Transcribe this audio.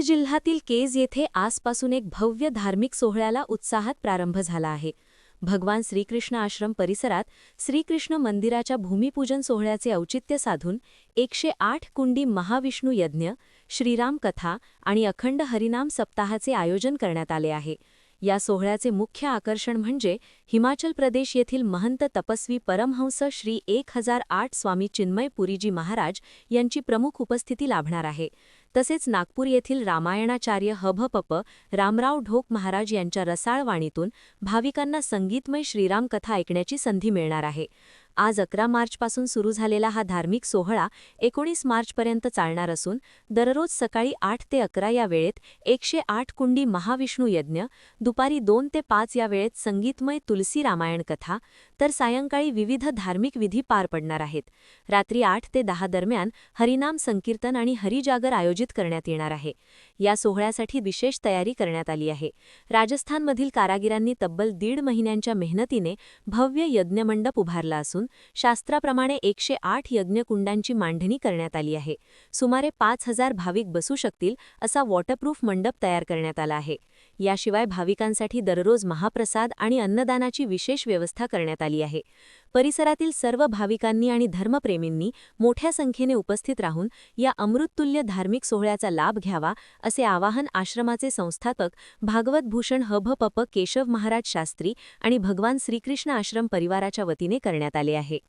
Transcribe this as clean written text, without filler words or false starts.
जिल्ह्यातील केज येथे आजपासून एक भव्य धार्मिक सोहळ्याला उत्साहात प्रारंभ झाला आहे. भगवान श्रीकृष्ण आश्रम परिसरात श्रीकृष्ण मंदिराच्या भूमिपूजन सोहळ्याचे औचित्य साधून 108 कुंडी महाविष्णू यज्ञ, श्रीराम कथा आणि अखंड हरिनाम सप्ताहाचे आयोजन करण्यात आले आहे. या सोहळ्याचे मुख्य आकर्षण म्हणजे हिमाचल प्रदेश येथील महंत तपस्वी परमहंस श्री 1008 स्वामी चिन्मय पुरीजी महाराज यांची प्रमुख उपस्थिती लाभणार आहे. तसेच नागपूर येथील रामायणाचार्य हभपप रामराव ढोक महाराज यांच्या रसाळ वाणीतून भाविकांना संगीतमय श्रीराम कथा ऐकण्याची संधी मिळणार आहे. आज 11 मार्चपासून सुरू झालेला हा धार्मिक सोहळा 19 मार्चपर्यंत चालणार असून दररोज सकाळी 8 ते 11 या वेळेत 108 कुंडी महाविष्णू यज्ञ, दुपारी 2 ते 5 या वेळेत संगीतमय तुलसी रामायण कथा, तर सायंकाळी विविध धार्मिक विधी पार पडणार आहेत. रात्री 8 ते 10 दरम्यान हरिनाम संकीर्तन आणि हरिजागर आयोजित करण्यात येणार आहे. या सोहळ्यासाठी विशेष तयारी करण्यात आली आहे. राजस्थानमधील कारागिरांनी तब्बल 1.5 महिन्यांच्या मेहनतीने भव्य यज्ञमंडप उभारला असून शास्त्राप्रमाणे 108 यज्ञकुंडांची मांडणी करण्यात आली आहे. सुमारे 5000 भाविक बसू शकतील असा वॉटरप्रूफ मंडप तयार करण्यात आला आहे. याशिवाय भाविकांसाठी दररोज महाप्रसाद आणि अन्नदानाची विशेष व्यवस्था करण्यात आली आहे. परिसरातील सर्व भाविकांनी आणि धर्मप्रेमींनी मोठ्या संख्येने उपस्थित राहून या अमृततुल्य धार्मिक सोहळ्याचा लाभ घ्यावा असे आवाहन आश्रमाचे संस्थापक भागवत भूषण हभपप केशव महाराज शास्त्री आणि भगवान श्रीकृष्ण आश्रम परिवाराच्या वतीने करण्यात आले आहे.